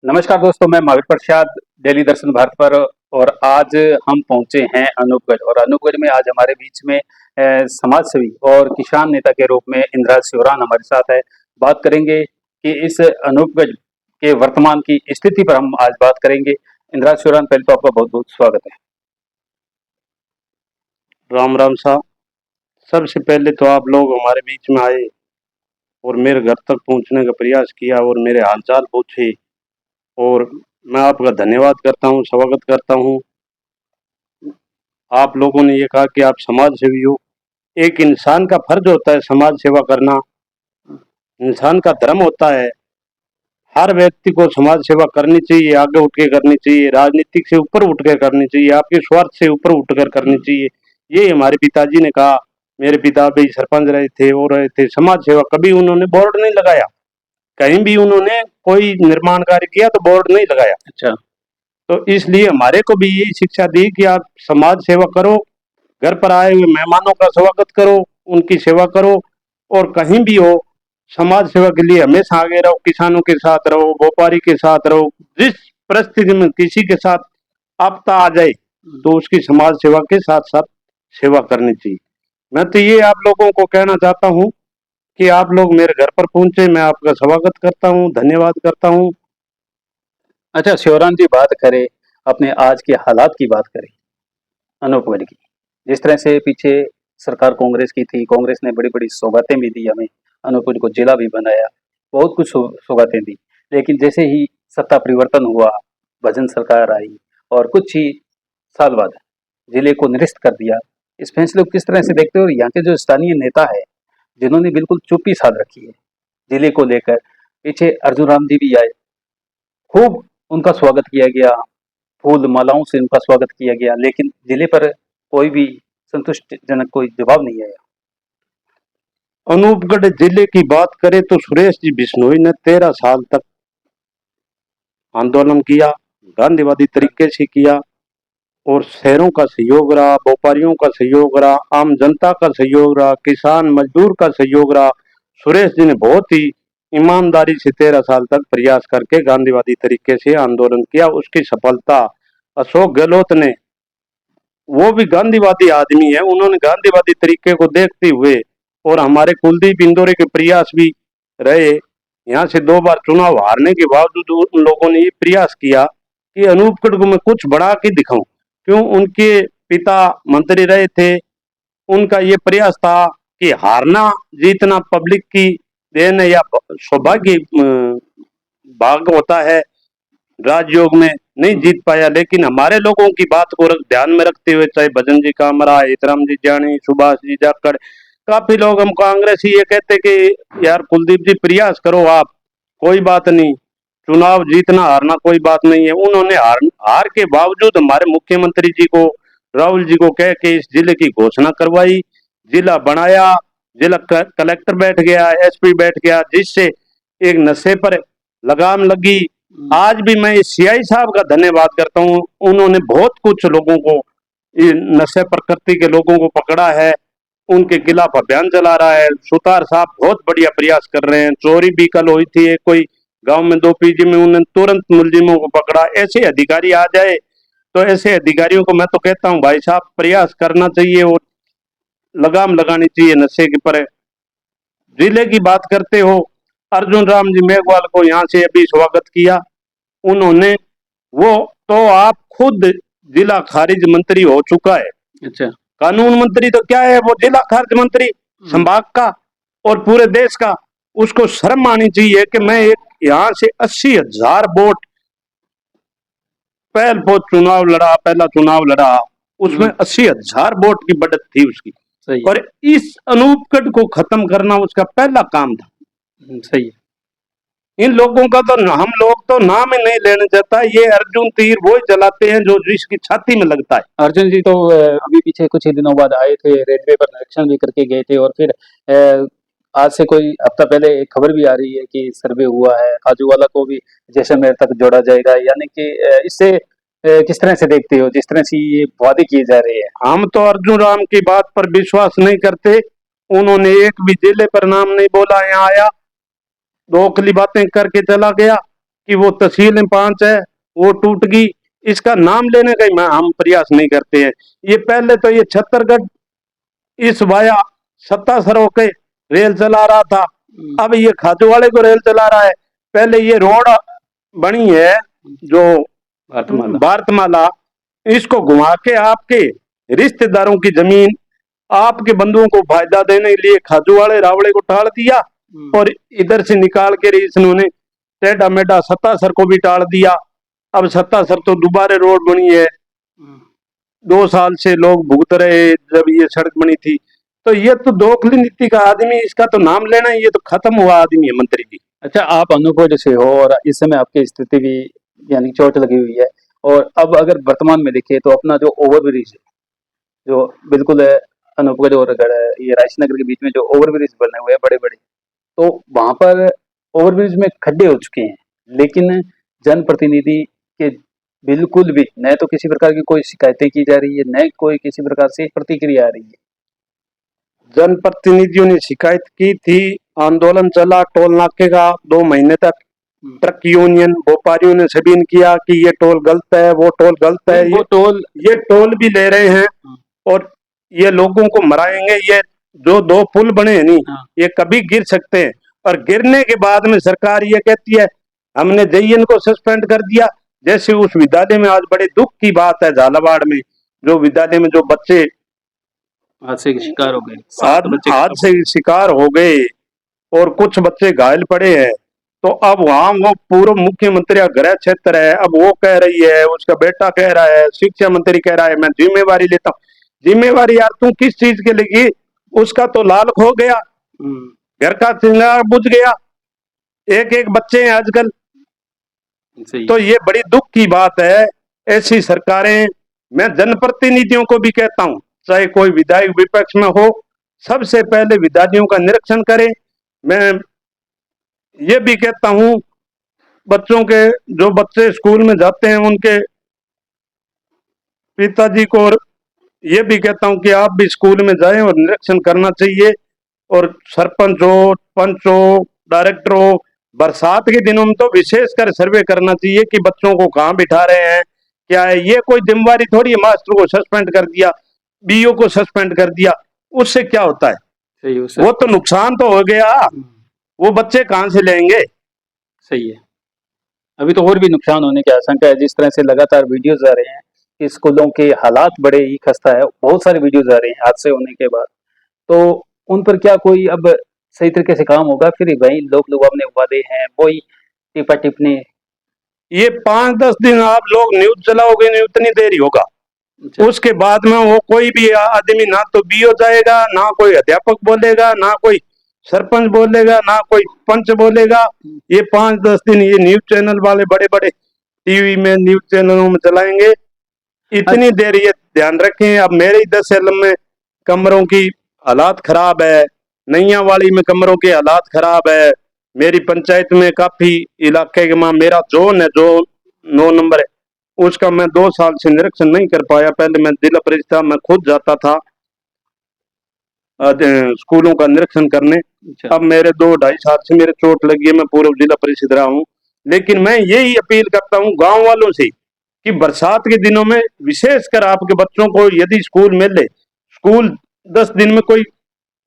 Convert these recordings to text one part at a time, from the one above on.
नमस्कार दोस्तों, मैं महावीर प्रसाद डेली दर्शन भारत पर। और आज हम पहुंचे हैं अनूपगढ़। और अनूपगढ़ में आज हमारे बीच में समाज सेवी और किसान नेता के रूप में इंदिरा शिवरान हमारे साथ है। बात करेंगे कि इस अनूपगढ़ के वर्तमान की स्थिति पर हम आज बात करेंगे। इंदिरा शिवरान, पहले तो आपका बहुत बहुत स्वागत है। राम राम साहब। सबसे पहले तो आप लोग हमारे बीच में आए और मेरे घर तक पहुंचने का प्रयास किया और मेरे हालचाल पूछे, और मैं आपका धन्यवाद करता हूं, स्वागत करता हूं। आप लोगों ने ये कहा कि आप समाज सेवी हो। एक इंसान का फर्ज होता है समाज सेवा करना, इंसान का धर्म होता है। हर व्यक्ति को समाज सेवा करनी चाहिए, आगे उठ के करनी चाहिए, राजनीतिक से ऊपर उठ कर करनी चाहिए, आपके स्वार्थ से ऊपर उठकर करनी चाहिए। ये हमारे पिताजी ने कहा। मेरे पिता भी सरपंच रहे थे और रहे थे। समाज सेवा कभी उन्होंने बोर्ड नहीं लगाया, कहीं भी उन्होंने कोई निर्माण कार्य किया तो बोर्ड नहीं लगाया। अच्छा। तो इसलिए हमारे को भी यही शिक्षा दी कि आप समाज सेवा करो, घर पर आए हुए मेहमानों का स्वागत करो, उनकी सेवा करो, और कहीं भी हो समाज सेवा के लिए हमेशा आगे रहो। किसानों के साथ रहो, व्यापारी के साथ रहो। जिस परिस्थिति में किसी के साथ आपदा आ जाए तो उसकी समाज सेवा के साथ साथ सेवा करनी चाहिए। मैं तो ये आप लोगों को कहना चाहता हूँ कि आप लोग मेरे घर पर पहुंचे, मैं आपका स्वागत करता हूँ, धन्यवाद करता हूँ। अच्छा शिवरान जी, बात करें अपने आज के हालात की, बात करें अनूपगढ़ की। जिस तरह से पीछे सरकार कांग्रेस की थी, कांग्रेस ने बड़ी बड़ी सौगातें भी दी हमें, अनूपगढ़ को जिला भी बनाया, बहुत कुछ सौगातें दी। लेकिन जैसे ही सत्ता परिवर्तन हुआ, भजन सरकार आई और कुछ ही साल बाद जिले को निरस्त कर दिया। इस फैसले को किस तरह से देखते हो? और यहाँ के जो स्थानीय नेता है जिन्होंने बिल्कुल चुप्पी साध रखी है जिले को लेकर, पीछे अर्जुन राम जी भी आए, खूब उनका स्वागत किया गया, फूल मालाओं से उनका स्वागत किया गया, लेकिन जिले पर कोई भी संतुष्टिजनक कोई जवाब नहीं आया। अनूपगढ़ जिले की बात करें तो सुरेश जी बिश्नोई ने 13 साल तक आंदोलन किया, गांधीवादी तरीके से किया, और शहरों का सहयोग रहा, व्यापारियों का सहयोग रहा, आम जनता का सहयोग रहा, किसान मजदूर का सहयोग रहा। सुरेश जी ने बहुत ही ईमानदारी से 13 साल तक प्रयास करके गांधीवादी तरीके से आंदोलन किया। उसकी सफलता अशोक गहलोत ने, वो भी गांधीवादी आदमी है, उन्होंने गांधीवादी तरीके को देखते हुए, और हमारे कुलदीप इंदौरे के प्रयास भी रहे। यहाँ से 2 बार चुनाव हारने के बावजूद उन लोगों ने ये प्रयास किया कि अनूपगढ़ को मैं कुछ बढ़ा के दिखाऊं। क्यों? उनके पिता मंत्री रहे थे, उनका ये प्रयास था कि हारना जीतना पब्लिक की देन है या सौभाग्य भाग होता है। राजयोग में नहीं जीत पाया, लेकिन हमारे लोगों की बात को ध्यान में रखते हुए, चाहे भजन जी कामरा, इतराम जी जानी, सुभाष जी जाखड़, काफी लोग हम कांग्रेस ही ये कहते कि यार कुलदीप जी प्रयास करो आप, कोई बात नहीं, चुनाव जीतना हारना कोई बात नहीं है। उन्होंने हार के बावजूद हमारे मुख्यमंत्री जी को, राहुल जी को कह के इस जिले की घोषणा करवाई, जिला बनाया, जिला कलेक्टर बैठ गया, एसपी बैठ गया, जिससे एक नशे पर लगाम लगी। आज भी मैं इस सीआई साहब का धन्यवाद करता हूँ, उन्होंने बहुत कुछ लोगों को, नशे प्रकृति के लोगों को पकड़ा है, उनके खिलाफ अभियान चला रहा है। सुतार साहब बहुत बढ़िया प्रयास कर रहे हैं। चोरी भी कल हुई थी, एक कोई गांव में 2 पीजी में, उन्होंने तुरंत मुलजिमों को पकड़ा। ऐसे अधिकारी आ जाए तो ऐसे अधिकारियों को मैं तो कहता हूँ भाई साहब प्रयास करना चाहिए और लगाम लगानी चाहिए नशे के पर। जिले की बात करते हो, अर्जुन राम जी मेघवाल को यहाँ से अभी स्वागत किया उन्होंने, वो तो आप खुद जिला खारिज मंत्री हो चुका है। अच्छा। कानून मंत्री तो क्या है, वो जिला खारिज मंत्री संभाग का और पूरे देश का। उसको शर्म आनी चाहिए कि मैं एक यहाँ से 80,000 वोट पहला चुनाव लड़ा, उसमें 80,000 वोट की बढ़त थी उसकी। सही है। और इस अनूपगढ़ को खत्म करना उसका पहला काम था। सही है। इन लोगों का तो हम लोग तो नाम ही नहीं लेना चाहता। ये अर्जुन तीर वो ही चलाते हैं जो जिसकी छाती में लगता है। अर्जुन जी तो अभी पीछे कुछ ही दिनों बाद आए थे, रेलवे पर निरीक्षण भी करके गए थे, और फिर आज से कोई हफ्ता पहले एक खबर भी आ रही है कि सर्वे हुआ है, काजूवाला को भी जैसलमेर तक जोड़ा जाएगा। यानी कि इससे किस तरह से देखते हो, जिस तरह से ये वादे किए जा रहे हैं? हम तो अर्जुन राम की बात पर विश्वास नहीं करते। उन्होंने एक भी जिले पर नाम नहीं बोला, यहाँ आया, दोखली बातें करके चला गया। कि वो तहसीलें 5 है वो टूट गई, इसका नाम लेने का ही हम प्रयास नहीं करते हैं। ये पहले तो ये छत्तरगढ़ इस वाया सत्तासर होके रेल चला रहा था, अब ये खाजूवाड़े को रेल चला रहा है। पहले ये रोड बनी है जो भारतमाला, इसको घुमा के आपके रिश्तेदारों की जमीन आपके बंधुओं को फायदा देने के लिए खाजूवाड़े रावड़े को टाल दिया, और इधर से निकाल के इन्होंने टेढ़ा मेढ़ा सत्तासर को भी टाल दिया। अब सत्तासर तो दोबारा रोड बनी है, 2 साल से लोग भुगत रहे जब ये सड़क बनी थी। तो ये तो दोखली नीति का आदमी, इसका तो नाम लेना, ये तो खत्म हुआ आदमी है मंत्री जी। अच्छा, आप अनूपगढ़ से हो और इस समय आपकी स्थिति भी यानी चोट लगी हुई है, और अब अगर वर्तमान में देखिए तो अपना जो ओवरब्रिज है, जो बिल्कुल है अनूपगढ़ और ये राजनगर के बीच में जो ओवरब्रिज बने हुए हैं बड़े बड़े, तो वहां पर ओवरब्रिज में खड्डे हो चुके हैं, लेकिन जनप्रतिनिधि के बिल्कुल भी न तो किसी प्रकार की कोई शिकायतें की जा रही है, न कोई किसी प्रकार से प्रतिक्रिया आ रही है। जनप्रतिनिधियों ने शिकायत की थी, आंदोलन चला टोल नाके का 2 महीने तक। ट्रक यूनियन व्यापारियों ने सभी ने किया कि ये टोल गलत है, वो टोल गलत है, ये टोल भी ले रहे हैं और ये लोगों को मराएंगे। ये जो 2 पुल बने हैं नहीं, ये कभी गिर सकते हैं, और गिरने के बाद में सरकार ये कहती है हमने जेईएन को सस्पेंड कर दिया। जैसे उस विद्यालय में आज बड़े दुख की बात है, झालावाड़ में जो विद्यालय में जो बच्चे हादसे के शिकार हो गए, हादसे के शिकार हो गए और कुछ बच्चे घायल पड़े हैं, तो अब वहां वो पूर्व मुख्यमंत्री गृह क्षेत्र है, अब वो कह रही है, उसका बेटा कह रहा है, शिक्षा मंत्री कह रहा है मैं जिम्मेवारी लेता हूँ। जिम्मेवारी यार तू किस चीज के लिए? उसका तो लाल खो गया, घर का सिंगार बुझ गया, एक एक बच्चे हैं आजकल। तो ये बड़ी दुख की बात है। ऐसी सरकारें, मैं जनप्रतिनिधियों को भी कहता हूं, चाहे कोई विधायक विपक्ष में हो, सबसे पहले विधायकों का निरीक्षण करें। मैं ये भी कहता हूं बच्चों के, जो बच्चे स्कूल में जाते हैं उनके पिताजी को, और ये भी कहता हूं कि आप भी स्कूल में जाएं और निरीक्षण करना चाहिए। और सरपंच हो, पंच हो, डायरेक्टर हो, बरसात के दिनों में तो विशेषकर सर्वे करना चाहिए कि बच्चों को कहाँ बिठा रहे हैं, क्या है। ये कोई जिम्मेवारी थोड़ी है, मास्टर को सस्पेंड कर दिया, बीओ को सस्पेंड कर दिया, उससे क्या होता है? वो तो नुकसान तो हो गया, वो बच्चे कहाँ से लेंगे? सही है। अभी तो और भी नुकसान होने की आशंका है, जिस तरह से लगातार वीडियोज आ रहे हैं कि स्कूलों के हालात बड़े ही खस्ता है, बहुत सारे वीडियोज आ रहे हैं हादसे होने के बाद, तो उन पर क्या कोई अब सही तरीके से काम होगा? फिर वही लोग अपने वादे हैं वही टिपा टिप्पणी। ये 5-10 दिन आप लोग न्यूज चलाओगे नहीं, उतनी देर ही होगा। उसके बाद में वो कोई भी आदमी, ना तो बीओ जाएगा, ना कोई अध्यापक बोलेगा, ना कोई सरपंच बोलेगा, ना कोई पंच बोलेगा। ये 5-10 दिन ये न्यूज चैनल वाले बड़े बड़े टीवी में, न्यूज चैनलों में चलाएंगे, इतनी देर ये ध्यान रखें। अब मेरे ही 10 एलम में कमरों की हालात खराब है, नैया वाली में कमरों के हालात खराब है, मेरी पंचायत में काफी इलाके के में मेरा जोन है, जो 9 नंबर है, उसका मैं 2 साल से निरीक्षण नहीं कर पाया। पहले मैं जिला परिषद में खुद जाता था स्कूलों का निरीक्षण करने। अब मेरे 2-2.5 साल से मेरे चोट लगी है, मैं पूर्व जिला परिषद रहा हूँ। लेकिन मैं यही अपील करता हूँ गांव वालों से कि बरसात के दिनों में विशेषकर आपके बच्चों को यदि स्कूल मिले, स्कूल 10 दिन में कोई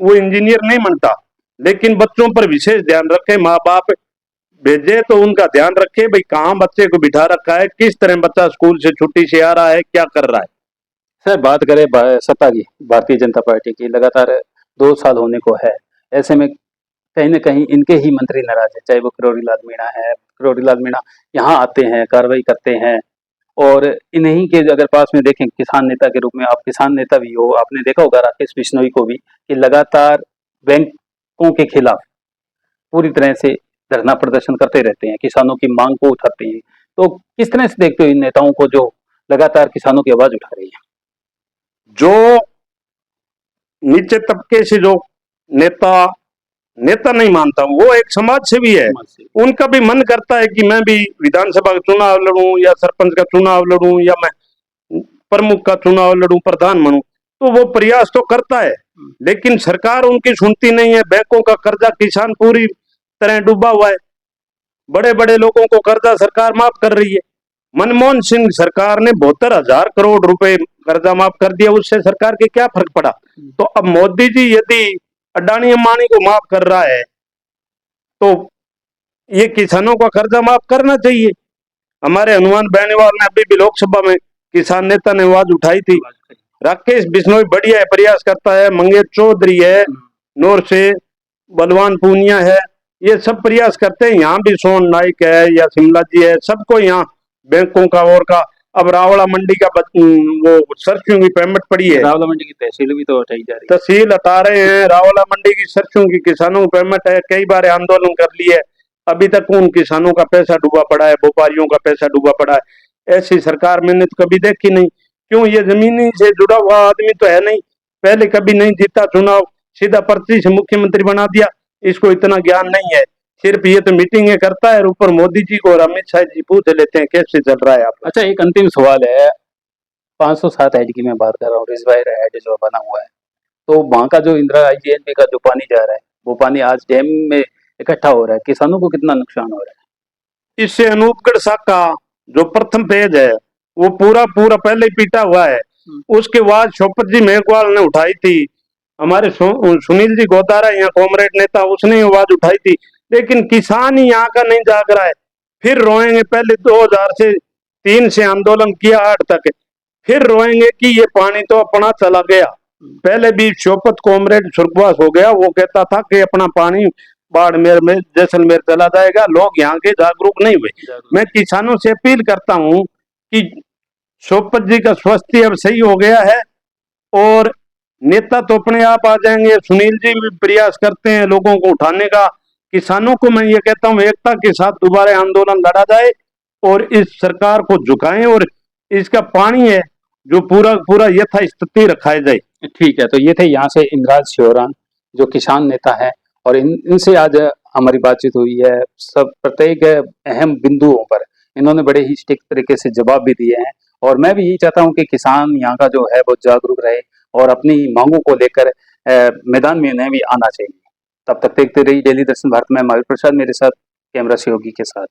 वो इंजीनियर नहीं बनता, लेकिन बच्चों पर विशेष ध्यान रखे, माँ बाप भेजे तो उनका ध्यान रखे, भाई कहाँ बच्चे को बिठा रखा है, किस तरह बच्चा स्कूल से छुट्टी से आ रहा है, क्या कर रहा है। सर, बात करें सत्ता की, भारतीय जनता पार्टी की लगातार 2 साल होने को है, ऐसे में कहीं न कहीं इनके ही मंत्री नाराज है, चाहे वो किरोड़ी लाल मीणा है। किरोड़ी लाल मीणा यहाँ आते हैं, कार्रवाई करते हैं, और इन्हीं के अगर पास में देखें किसान नेता के रूप में, आप किसान नेता भी हो, आपने देखा होगा राकेश बिश्नोई को भी कि लगातार बैंकों के खिलाफ पूरी तरह से धरना प्रदर्शन करते रहते हैं, किसानों की मांग को उठाते हैं। तो किस तरह से देखते हो इन नेताओं को जो लगातार किसानों की आवाज उठा रही है? जो नीचे तबके से जो नेता नहीं मानता, वो एक समाज सेवी है, उनका भी मन करता है कि मैं भी विधानसभा का चुनाव लड़ूं, या सरपंच का चुनाव लड़ूं, या मैं प्रमुख का चुनाव लड़ूं, प्रधान बनूं, तो वो प्रयास तो करता है, लेकिन सरकार उनकी सुनती नहीं है। बैंकों का कर्जा किसान पूरी तरह डूबा हुआ है, बड़े बड़े लोगों को कर्जा सरकार माफ कर रही है। मनमोहन सिंह सरकार ने 72,000 करोड़ रुपए कर्जा माफ कर दिया, उससे सरकार के क्या फर्क पड़ा? तो अब मोदी जी यदि अडानी अंबानी को माफ कर रहा है तो ये किसानों का कर्जा माफ करना चाहिए। हमारे हनुमान बेनीवाल ने अभी भी लोकसभा में किसान नेता ने आवाज उठाई थी। राकेश बिश्नोई बढ़िया है, प्रयास करता है, मंगेश चौधरी है, नूर से बलवान पूनिया है, ये सब प्रयास करते हैं। यहाँ भी सोन नाइक है या शिमला जी है, सबको यहाँ बैंकों का और का। अब रावला मंडी का वो सरसों की पेमेंट पड़ी है, रावला मंडी की तहसील भी तो हटाई जा रही तहसील हटा रहे हैं। रावला मंडी की सरसों की किसानों की पेमेंट है, कई बार आंदोलन कर लिए, अभी तक उन किसानों का पैसा डूबा पड़ा है, व्यापारियों का पैसा डूबा पड़ा है। ऐसी सरकार मैंने तो कभी देखी नहीं। क्यों? ये जमीनी से जुड़ा हुआ आदमी तो है नहीं, पहले कभी नहीं जीता चुनाव, सीधा पर्ची से मुख्यमंत्री बना दिया। इसको इतना ज्ञान नहीं है, सिर्फ ये तो मीटिंगें करता है और ऊपर मोदी जी को और अमित शाह जी पूछ लेते हैं कैसे चल रहा है आप। अच्छा, एक अंतिम सवाल है। 507 हेड की मैं बात कर रहा हूँ, रिजर्वायर हेड जो बना हुआ है, तो वहाँ का जो इंदिरा आईजीएनपी का जो पानी जा रहा है, वो पानी आज डैम में इकट्ठा हो रहा है, किसानों को कितना नुकसान हो रहा है? इससे अनूपगढ़ शाखा जो प्रथम पेज है वो पूरा पूरा पहले ही पीटा हुआ है। उसके बाद शोपत जी मेघवाल ने उठाई थी, हमारे सुनील जी गोदारा यहाँ कॉमरेड नेता, उसने आवाज उठाई थी, लेकिन किसान ही यहाँ का नहीं जाग रहा है। फिर रोएंगे, पहले 2003 से आंदोलन किया 8 तक, फिर रोएंगे कि ये पानी तो अपना चला गया। पहले भी शोपत कॉमरेड स्वर्गवास हो गया, वो कहता था कि अपना पानी बाड़मेर में जैसलमेर चला जाएगा, लोग यहाँ के जागरूक नहीं हुए। मैं किसानों से अपील करता हूँ कि शोपत जी का स्वास्थ्य अब सही हो गया है और नेता तो अपने आप आ जाएंगे। सुनील जी भी प्रयास करते हैं लोगों को उठाने का। किसानों को मैं ये कहता हूँ एकता के साथ दोबारा आंदोलन लड़ा जाए और इस सरकार को झुकाएं और इसका पानी है जो पूरा पूरा यथास्थिति रखाया जाए। ठीक है, तो ये थे यहाँ से इंद्राज श्योरान जो किसान नेता है, और इनसे आज हमारी बातचीत हुई है। सब प्रत्येक अहम बिंदुओं पर इन्होंने बड़े ही सटीक तरीके से जवाब भी दिए हैं, और मैं भी यही चाहता हूँ कि किसान यहाँ का जो है वो जागरूक रहे और अपनी मांगों को लेकर मैदान में उन्हें भी आना चाहिए। तब तक देखते रहिए डेली दर्शन भारत में। महावीर प्रसाद मेरे साथ, कैमरा सहयोगी के साथ।